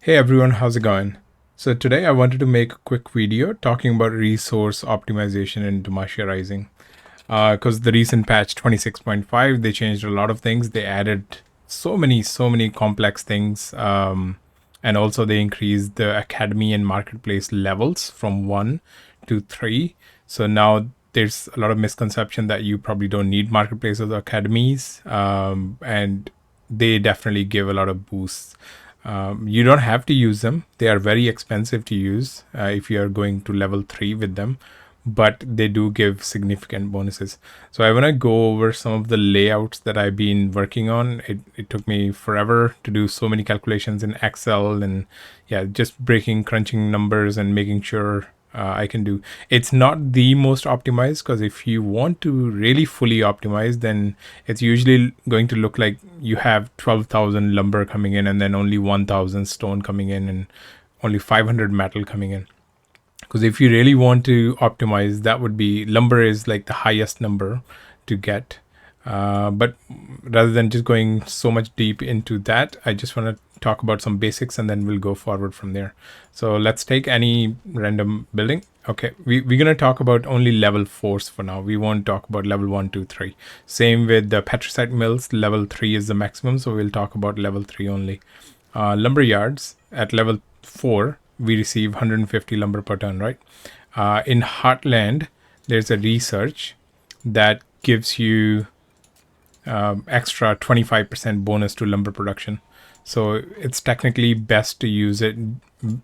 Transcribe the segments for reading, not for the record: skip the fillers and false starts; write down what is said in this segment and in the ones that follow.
Hey everyone, how's it going? So today I wanted to make a quick video talking about resource optimization in Demacia Rising. Because the recent patch 26.5, they changed a lot of things. They added so many complex things. And also they increased the Academy and Marketplace levels from 1 to 3. So now there's a lot of misconception that you probably don't need Marketplaces or Academies. And they definitely give a lot of boosts. You don't have to use them. They are very expensive to use if you are going to level 3 with them, but they do give significant bonuses. So I want to go over some of the layouts that I've been working on. It took me forever to do so many calculations in Excel and just crunching numbers and making sure I can do. It's not the most optimized, because if you want to really fully optimize, then it's usually going to look like you have 12,000 lumber coming in and then only 1,000 stone coming in and only 500 metal coming in. Because if you really want to optimize, that would be lumber is like the highest number to get. But rather than just going so much deep into that, I just want to talk about some basics and then we'll go forward from there. So let's take any random building. Okay, we're going to talk about only level 4s for now. We won't talk about level 1, 2, 3. Same with the petricite mills. Level 3 is the maximum, so we'll talk about level 3 only. Lumber yards at level 4, we receive 150 lumber per ton, right? In Heartland, there's a research that gives you extra 25% bonus to lumber production. So it's technically best to use it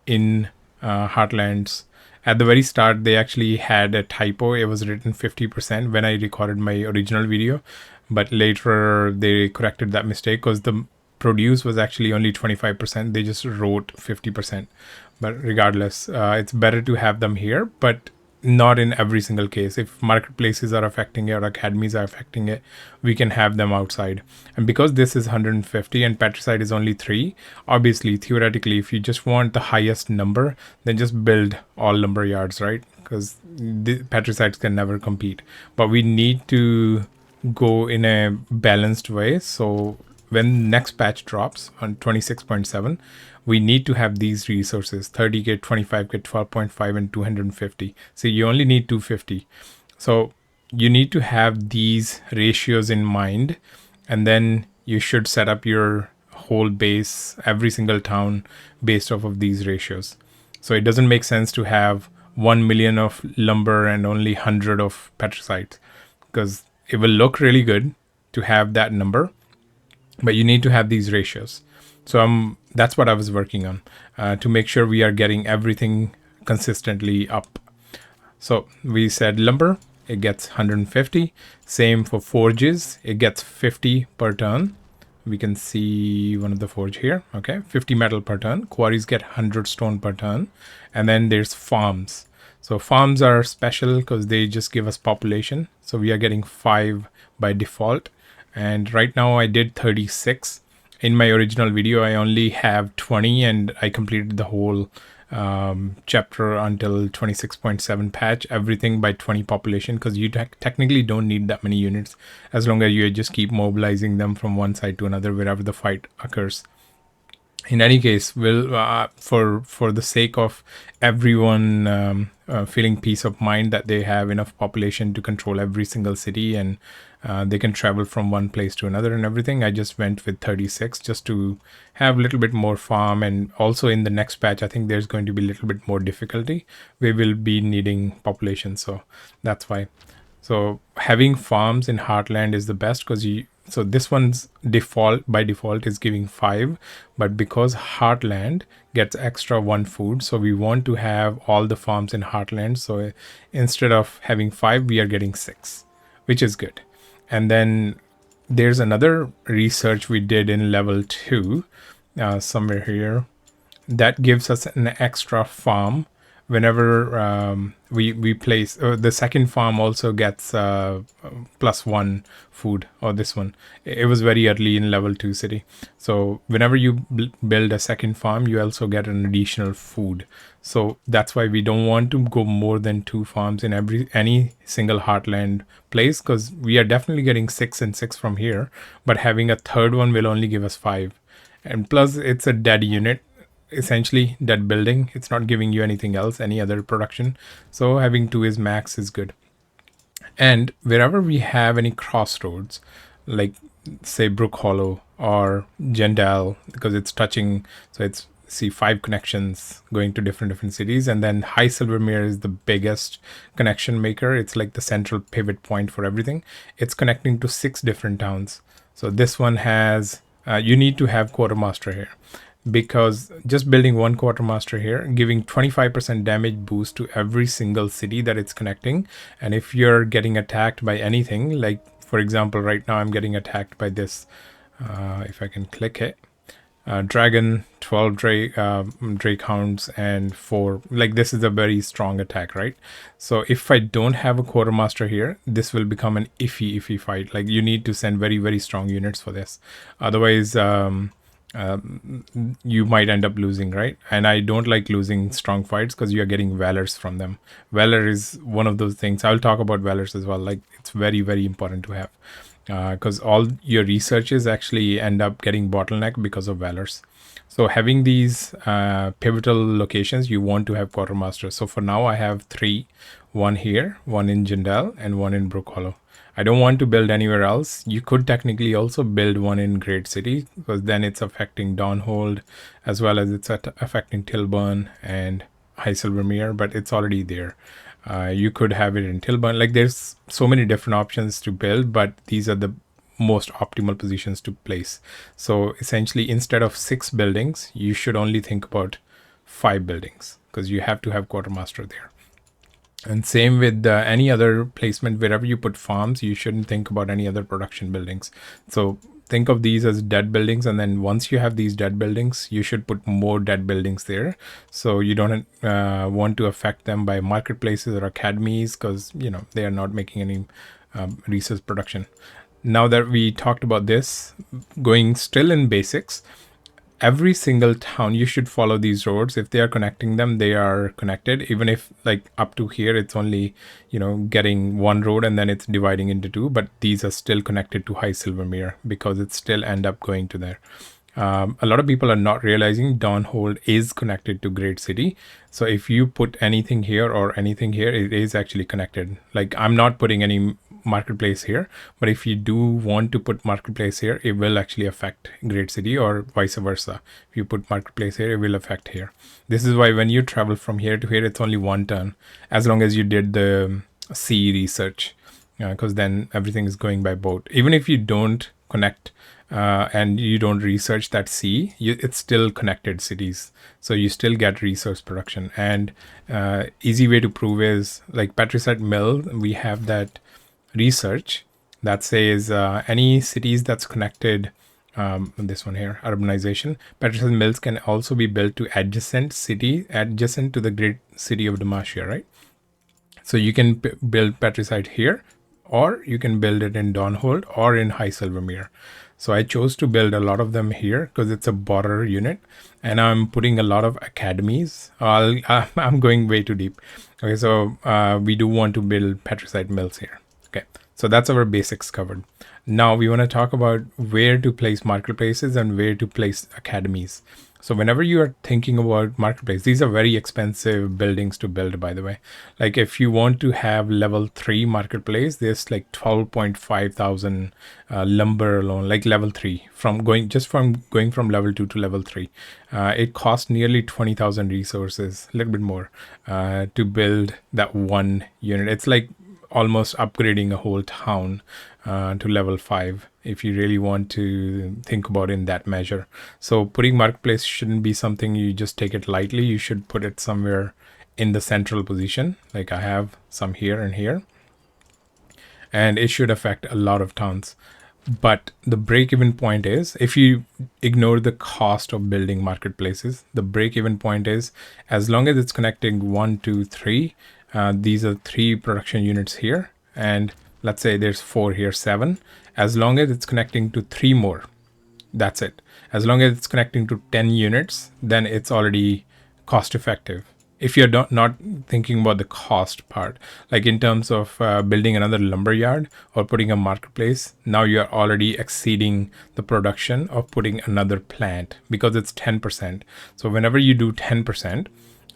in Heartlands. At the very start, they actually had a typo. It was written 50% when I recorded my original video, but later they corrected that mistake because the produce was actually only 25%. They just wrote 50%. But regardless, it's better to have them here, but not in every single case. If marketplaces are affecting it or academies are affecting it, we can have them outside. And because this is 150 and petricite is only 3, obviously theoretically if you just want the highest number, then just build all lumber yards, right? Because the petricites can never compete. But we need to go in a balanced way. So when next patch drops on 26.7, we need to have these resources: 30k, 25k, 12.5 and 250. So you only need 250. So you need to have these ratios in mind, and then you should set up your whole base, every single town, based off of these ratios. So it doesn't make sense to have 1 million of lumber and only 100 of petricite, because it will look really good to have that number, but you need to have these ratios. So that's what I was working on to make sure we are getting everything consistently up. So we said lumber, it gets 150. Same for forges, it gets 50 per ton. We can see one of the forge here. Okay, 50 metal per ton. Quarries get 100 stone per ton. And then there's farms. So farms are special because they just give us population. So we are getting 5 by default. And right now I did 36. In my original video, I only have 20 and I completed the whole chapter until 26.7 patch, everything by 20 population, because you technically don't need that many units as long as you just keep mobilizing them from one side to another wherever the fight occurs. In any case, we'll for the sake of everyone feeling peace of mind that they have enough population to control every single city and they can travel from one place to another and everything, I just went with 36 just to have a little bit more farm. And also in the next patch, I think there's going to be a little bit more difficulty. We will be needing population, so that's why. So having farms in Heartland is the best, because so this one's by default is giving 5, but because Heartland gets extra 1 food, so we want to have all the farms in Heartland. So instead of having 5, we are getting 6, which is good. And then there's another research we did in level 2, somewhere here, that gives us an extra farm whenever we place. The second farm also gets +1 food, or this one. It was very early in level 2 city. So whenever you build a second farm, you also get an additional food. So that's why we don't want to go more than 2 farms in any single Heartland place, because we are definitely getting 6 and 6 from here, but having a third one will only give us 5. And plus it's a dead unit. essentially dead building. It's not giving you anything else, any other production. So having 2 is max is good. And wherever we have any crossroads, like say Brook Hollow or Jendal, because it's touching, so it's see 5 connections going to different cities, and then High Silvermere is the biggest connection maker. It's like the central pivot point for everything. It's connecting to 6 different towns. So this one has you need to have Quartermaster here, because just building one Quartermaster here, giving 25% damage boost to every single city that it's connecting. And if you're getting attacked by anything, like for example, right now I'm getting attacked by this, if I can click it, dragon, 12 drake hounds, and 4, like this is a very strong attack, right? So if I don't have a Quartermaster here, this will become an iffy fight. Like you need to send very strong units for this, otherwise you might end up losing, right? And I don't like losing strong fights because you're getting valors from them. Valor is one of those things. I'll talk about valors as well. Like it's very important to have, because all your researches actually end up getting bottleneck because of valors. So having these pivotal locations, you want to have Quartermaster. So for now I have 3, one here, one in Jindal, and one in Brook Hollow. I don't want to build anywhere else. You could technically also build one in Great City, because then it's affecting Dawnhold as well as it's affecting Tilburn and High Silvermere, but it's already there. You could have it in Tilburn. Like there's so many different options to build, but these are the most optimal positions to place. So essentially, instead of 6 buildings, you should only think about 5 buildings, because you have to have Quartermaster there. And same with any other placement. Wherever you put farms, you shouldn't think about any other production buildings. So think of these as dead buildings, and then once you have these dead buildings, you should put more dead buildings there, so you don't want to affect them by marketplaces or academies, because they are not making any resource production. Now that we talked about this, going still in basics, every single town you should follow these roads. If they are connecting them, they are connected. Even if like up to here it's only getting one road and then it's dividing into 2, but these are still connected to High Silvermere because it still end up going to there. A lot of people are not realizing Dawnhold is connected to Great City. So if you put anything here or anything here, it is actually connected. Like I'm not putting any marketplace here, but if you do want to put marketplace here, it will actually affect Great City, or vice versa. If you put marketplace here, it will affect here. This is why when you travel from here to here, it's only 1 turn, as long as you did the sea research, because then everything is going by boat. Even if you don't connect and you don't research that sea, it's still connected cities, so you still get resource production. And easy way to prove is like petricite mill. We have that research that says any cities that's connected, this one here, urbanization, petricite mills can also be built to adjacent to the great city of Demacia, right? So you can build petricite here, or you can build it in Dawnhold or in High Silvermere. So I chose to build a lot of them here because it's a border unit, and I'm putting a lot of academies. I'm going way too deep. Okay, so we do want to build petricite mills here. Okay, so that's our basics covered. Now we want to talk about where to place marketplaces and where to place academies. So whenever you are thinking about marketplace, these are very expensive buildings to build, by the way. Like if you want to have level 3 marketplace, there's like 12.5 thousand lumber alone, like level 3, from going from level 2 to level 3. It costs nearly 20,000 resources, a little bit more, to build that one unit. It's like almost upgrading a whole town to level 5 if you really want to think about it in that measure. So putting marketplace shouldn't be something you just take it lightly. You should put it somewhere in the central position, like I have some here and here, and it should affect a lot of towns. But the break-even point is, if you ignore the cost of building marketplaces, the break-even point is as long as it's connecting 1, 2, 3. These are 3 production units here, and let's say there's 4 here, 7. As long as it's connecting to 3 more, that's it. As long as it's connecting to 10 units, then it's already cost effective. if you're not thinking about the cost part, like in terms of building another lumberyard or putting a marketplace, now you're already exceeding the production of putting another plant because it's 10%. So whenever you do 10%,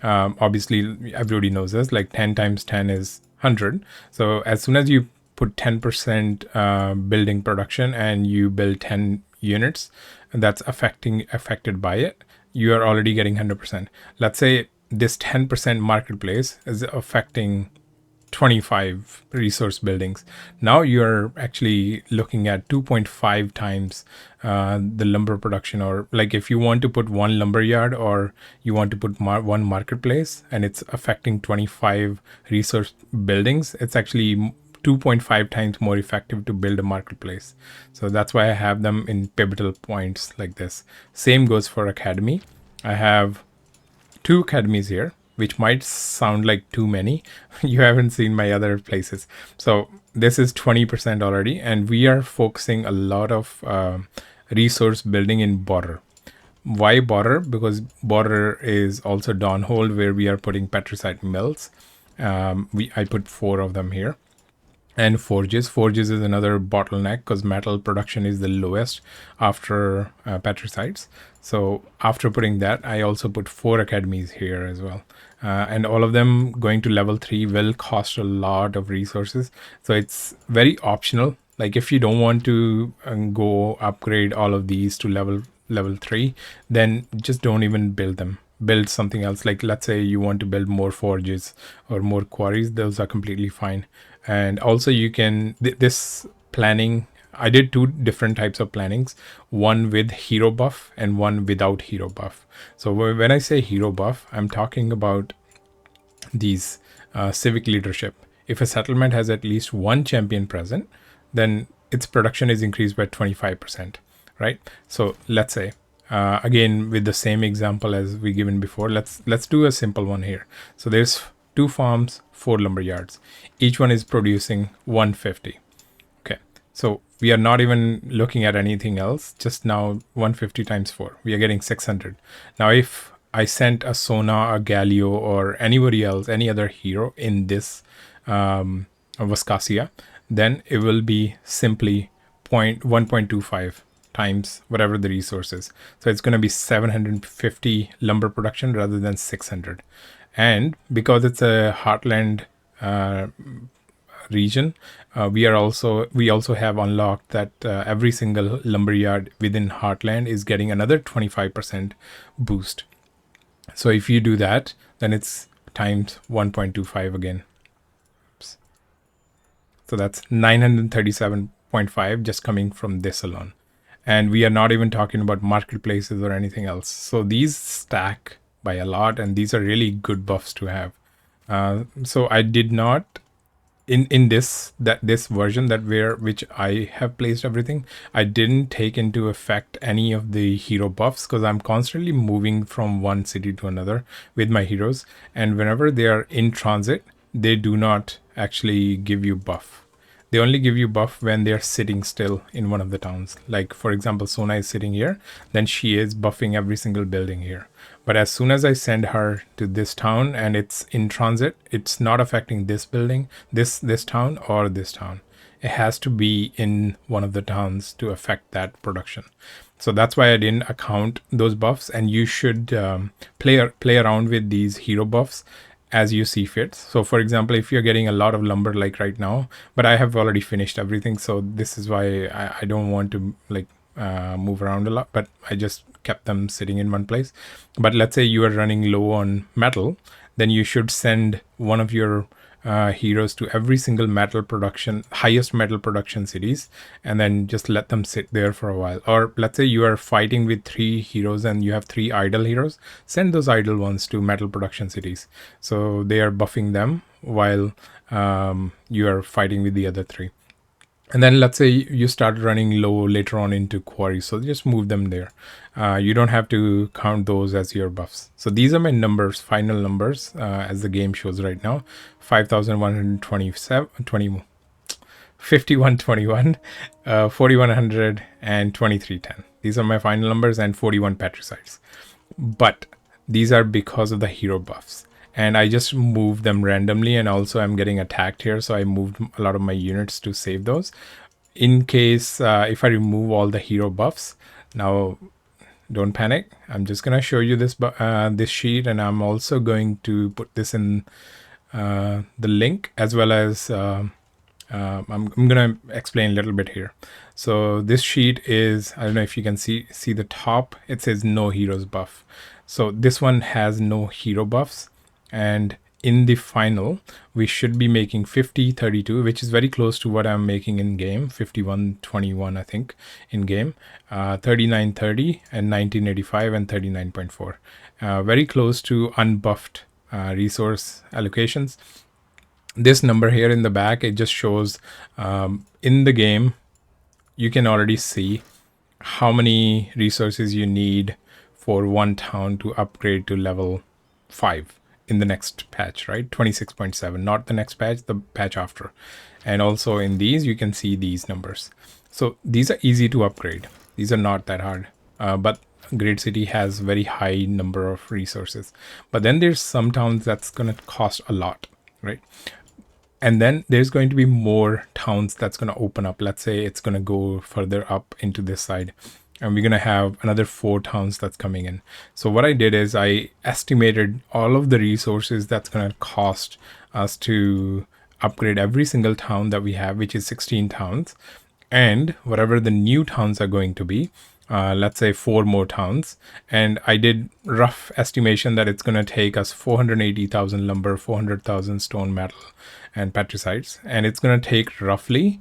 obviously everybody knows this, like 10 times 10 is 100. So as soon as you put 10% building production and you build 10 units that's affected by it, you are already getting 100%. Let's say this 10% marketplace is affecting 25 resource buildings. Now you're actually looking at 2.5 times the lumber production. Or like if you want to put one lumberyard or you want to put one marketplace and it's affecting 25 resource buildings, it's actually 2.5 times more effective to build a marketplace. So that's why I have them in pivotal points like this. Same goes for Academy. I have 2 academies here, which might sound like too many. You haven't seen my other places. So this is 20% already, and we are focusing a lot of resource building in border. Why border? Because border is also downhole where we are putting petricite mills. I put 4 of them here. And forges is another bottleneck because metal production is the lowest after petricites. So after putting that, I also put 4 academies here as well. And all of them going to level 3 will cost a lot of resources. So it's very optional. Like if you don't want to go upgrade all of these to level 3, then just don't even build them. Build something else. Like let's say you want to build more forges or more quarries, those are completely fine. And also you can this planning, I did 2 different types of plannings, one with hero buff and one without hero buff. So when I say hero buff, I'm talking about these civic leadership. If a settlement has at least 1 champion present, then its production is increased by 25%, right? So let's say again with the same example as we given before, let's do a simple one here. So there's 2 farms, 4 lumberyards. Each one is producing 150. Okay, so we are not even looking at anything else. Just now 150 times 4, we are getting 600. Now if I sent a Sona, a Galio, or anybody else, any other hero in this Vascasia, then it will be simply 1.25 times whatever the resource is. So it's going to be 750 lumber production rather than 600. And because it's a Heartland region, we also have unlocked that every single lumberyard within Heartland is getting another 25% boost. So if you do that, then it's times 1.25 again. Oops. So that's 937.5 just coming from this alone. And we are not even talking about marketplaces or anything else. So these stack by a lot, and these are really good buffs to have. So I did not in this version which I have placed everything, I didn't take into effect any of the hero buffs because I'm constantly moving from one city to another with my heroes, and whenever they are in transit, they do not actually give you buff. They only give you buff when they're sitting still in one of the towns. Like for example, Sona is sitting here, then she is buffing every single building here. But as soon as I send her to this town and it's in transit, it's not affecting this building, this town or this town. It has to be in one of the towns to affect that production. So that's why I didn't account those buffs, and you should play around with these hero buffs as you see fit. So for example, if you're getting a lot of lumber like right now, but I have already finished everything, so this is why I don't want to like move around a lot, but I just kept them sitting in one place. But let's say you are running low on metal, then you should send one of your heroes to every single highest metal production cities, and then just let them sit there for a while. Or let's say you are fighting with 3 heroes and you have 3 idle heroes, send those idle ones to metal production cities, so they are buffing them while you are fighting with the other 3. And then let's say you start running low later on into quarry, so just move them there. You don't have to count those as your buffs. So these are my numbers, final numbers, as the game shows right now. 5,127, 5121, 4100, and 2310. These are my final numbers, and 41 petricites. But these are because of the hero buffs. and I just moved them randomly, and also I'm getting attacked here, so I moved a lot of my units to save those. In case if I remove all the hero buffs, now don't panic. I'm just gonna show you this this sheet, and I'm also going to put this in the link, as well as I'm gonna explain a little bit here. So this sheet is, I don't know if you can see the top, it says no heroes buff. So this one has no hero buffs, and in the final we should be making 50-32, which is very close to what I'm making in game, 51-21 I think in game, 39-30 and 1985 and 39.4, very close to unbuffed resource allocations. This number here in the back, it just shows in the game you can already see how many resources you need for one town to upgrade to level 5 in the next patch, right? 26.7, not the next patch, the patch after. And also in these you can see these numbers. So these are easy to upgrade, these are not that hard, but Great City has very high number of resources. But then there's some towns that's going to cost a lot, right? And then there's going to be more towns that's going to open up. Let's say it's going to go further up into this side, and we're going to have another 4 towns that's coming in. So what I did is I estimated all of the resources that's going to cost us to upgrade every single town that we have, which is 16 towns, and whatever the new towns are going to be, let's say 4 more towns. And I did rough estimation that it's going to take us 480,000 lumber, 400,000 stone, metal, and petricites, and it's going to take roughly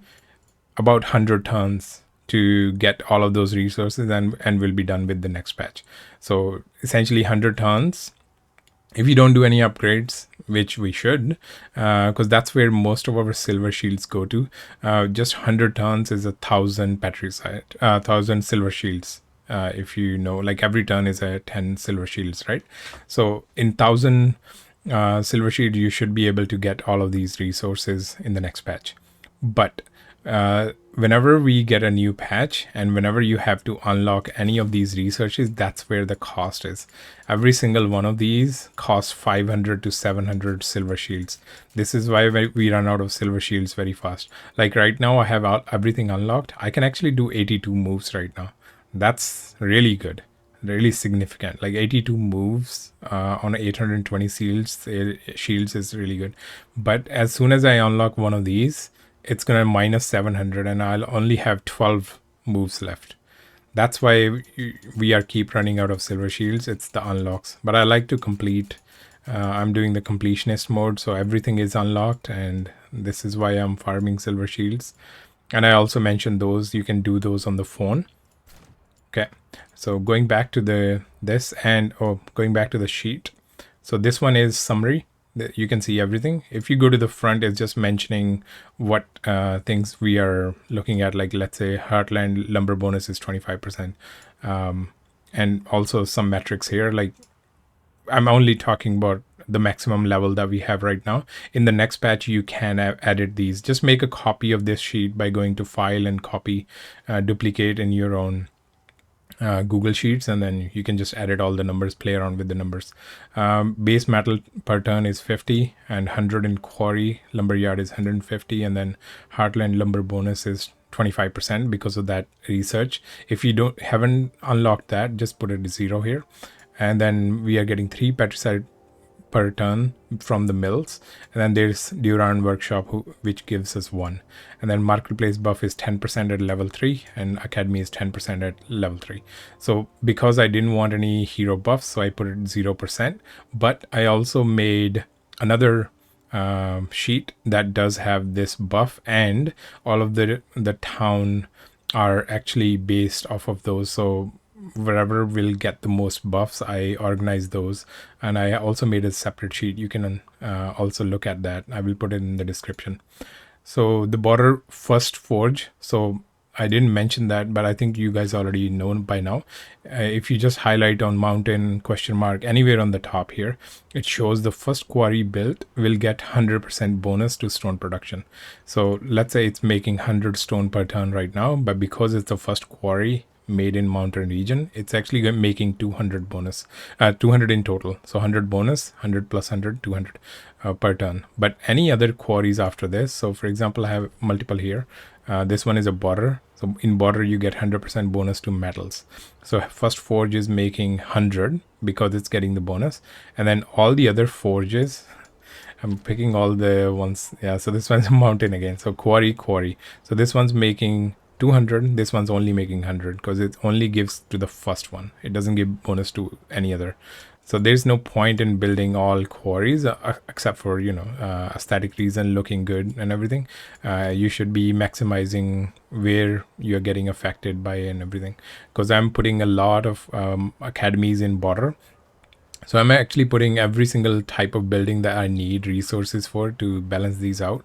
about 100 tons to get all of those resources, and we'll be done with the next patch. So essentially 100 tons if you don't do any upgrades, which we should, because that's where most of our silver shields go to. Just 100 tons is 1,000 petricite, 1,000 silver shields. If you know, like every turn is a 10 silver shields, right? So in 1,000 silver shield, you should be able to get all of these resources in the next patch. But whenever we get a new patch, and whenever you have to unlock any of these resources, that's where the cost is. Every single one of these costs 500 to 700 silver shields. This is why we run out of silver shields very fast. Like right now I have everything unlocked. I can actually do 82 moves right now. That's really good, really significant. Like 82 moves on 820 shields is really good. But as soon as I unlock one of these, it's gonna minus 700, and I'll only have 12 moves left. That's why we are keep running out of silver shields. It's the unlocks. But I like to complete. I'm doing the completionist mode, so everything is unlocked, and this is why I'm farming silver shields. And I also mentioned those, you can do those on the phone. Okay, so going back to going back to the sheet. So this one is summary. You can see everything. If you go to the front, it's just mentioning what things we are looking at. Like let's say Heartland lumber bonus is 25%, and also some metrics here. Like I'm only talking about the maximum level that we have right now. In the next patch, you can edit these. Just make a copy of this sheet by going to File and Copy, duplicate in your own Google Sheets, and then you can just edit all the numbers, play around with the numbers. Base metal per turn is 50, and 100 in Quarry Lumberyard is 150, and then Heartland lumber bonus is 25% because of that research. If you haven't unlocked that, just put it to 0 here. And then we are getting 3 petricite per ton from the mills, and then there's Duran Workshop which gives us 1, and then Marketplace buff is 10% at level 3, and Academy is 10% at level 3. So because I didn't want any hero buffs, so I put it 0%. But I also made another sheet that does have this buff, and all of the town are actually based off of those. So wherever will get the most buffs, I organize those, and I also made a separate sheet. You can also look at that. I will put it in the description. So the border first forge, so I didn't mention that, but I think you guys already know by now. If you just highlight on mountain question mark anywhere on the top here, it shows the first quarry built will get 100% bonus to stone production. So let's say it's making 100 stone per ton right now, but because it's the first quarry made in mountain region, it's actually making 200 bonus, 200 in total. So 100 bonus, 100 plus 100, 200 per turn. But any other quarries after this, so for example, I have multiple here. This one is a border. So in border, you get 100% bonus to metals. So first forge is making 100 because it's getting the bonus. And then all the other forges, I'm picking all the ones. Yeah, so this one's a mountain again. So quarry. So this one's making 200. This one's only making 100 because it only gives to the first one. It doesn't give bonus to any other. So there's no point in building all quarries except for, aesthetic reason, looking good and everything. You should be maximizing where you're getting affected by and everything. Because I'm putting a lot of academies in border. So I'm actually putting every single type of building that I need resources for to balance these out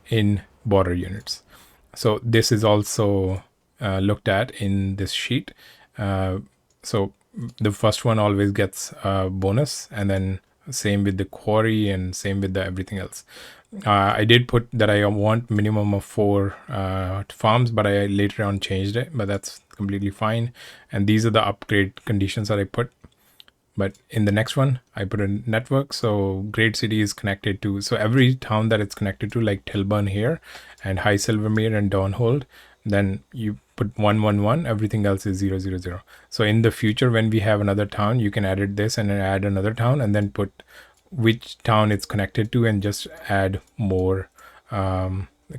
in border units. So this is also looked at in this sheet. So the first one always gets a bonus, and then same with the quarry and same with the everything else. I did put that I want minimum of 4 farms, but I later on changed it, but that's completely fine. And these are the upgrade conditions that I put. But in the next one, I put a network. So Great City is connected to, so every town that it's connected to, like Tilburn here and High Silvermere and Dawnhold, then you put 111, everything else is 000. So in the future, when we have another town, you can edit this and then add another town and then put which town it's connected to and just add more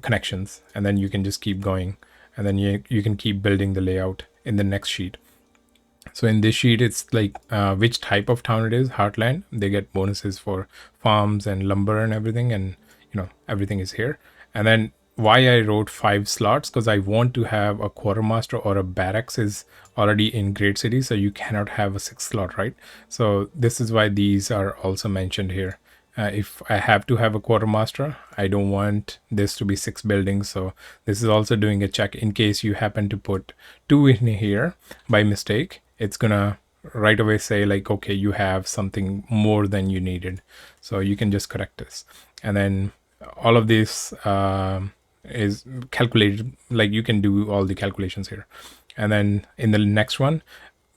connections. And then you can just keep going. And then you can keep building the layout in the next sheet. So in this sheet, it's like which type of town it is. Heartland, they get bonuses for farms and lumber and everything, and everything is here. And then why I wrote 5 slots, because I want to have a quartermaster or a barracks is already in Great City, so you cannot have a 6th slot, right? So this is why these are also mentioned here. If I have to have a quartermaster, I don't want this to be 6 buildings. So this is also doing a check in case you happen to put 2 in here by mistake. It's gonna right away say like, okay, you have something more than you needed. So you can just correct this. And then all of this is calculated, like you can do all the calculations here. And then in the next one,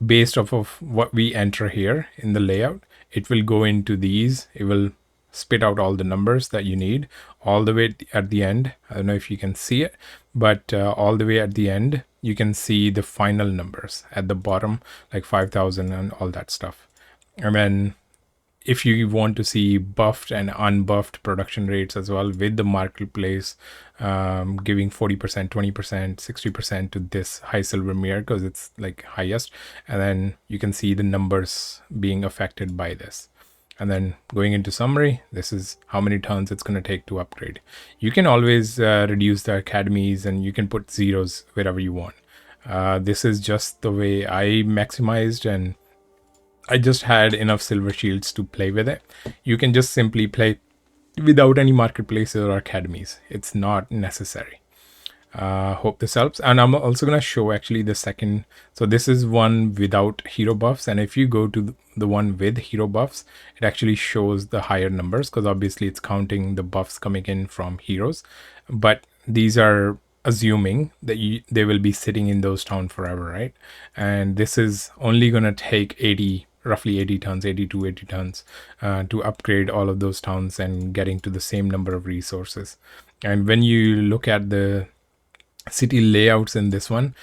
based off of what we enter here in the layout, it will go into these. It will spit out all the numbers that you need all the way at the end. I don't know if you can see it, but all the way at the end, you can see the final numbers at the bottom, like 5,000 and all that stuff. And then if you want to see buffed and unbuffed production rates as well with the marketplace, giving 40%, 20%, 60% to this High Silvermere because it's like highest. And then you can see the numbers being affected by this. And then going into summary, this is how many turns it's going to take to upgrade. You can always reduce the academies and you can put zeros wherever you want. This is just the way I maximized, and I just had enough silver shields to play with it. You can just simply play without any marketplaces or academies. It's not necessary. Hope this helps. And I'm also going to show actually the second. So this is one without hero buffs. And if you go to the one with hero buffs, it actually shows the higher numbers because obviously it's counting the buffs coming in from heroes. But these are assuming that they will be sitting in those towns forever, right? And this is only going to take roughly 80 tons, 80 to 80 tons to upgrade all of those towns and getting to the same number of resources. And when you look at the city layouts in this one,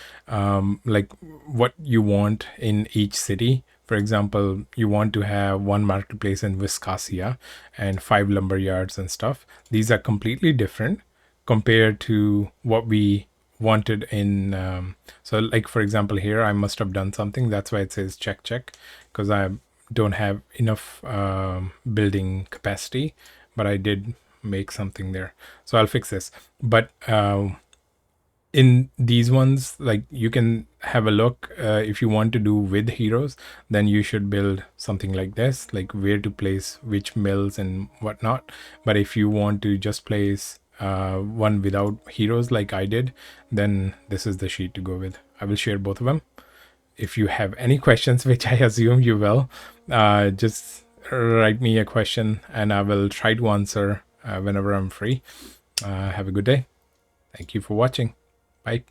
like what you want in each city. For example, you want to have 1 marketplace in Viscasia and 5 lumber yards and stuff. These are completely different compared to what we wanted in. So like, for example, here I must have done something. That's why it says check, because I don't have enough building capacity, but I did make something there. So I'll fix this. But in these ones, like you can have a look. If you want to do with heroes, then you should build something like this, like where to place which mills and whatnot. But if you want to just place one without heroes like I did, then this is the sheet to go with. I will share both of them. If you have any questions, which I assume you will, just write me a question and I will try to answer whenever I'm free. Have a good day. Thank you for watching. Bye.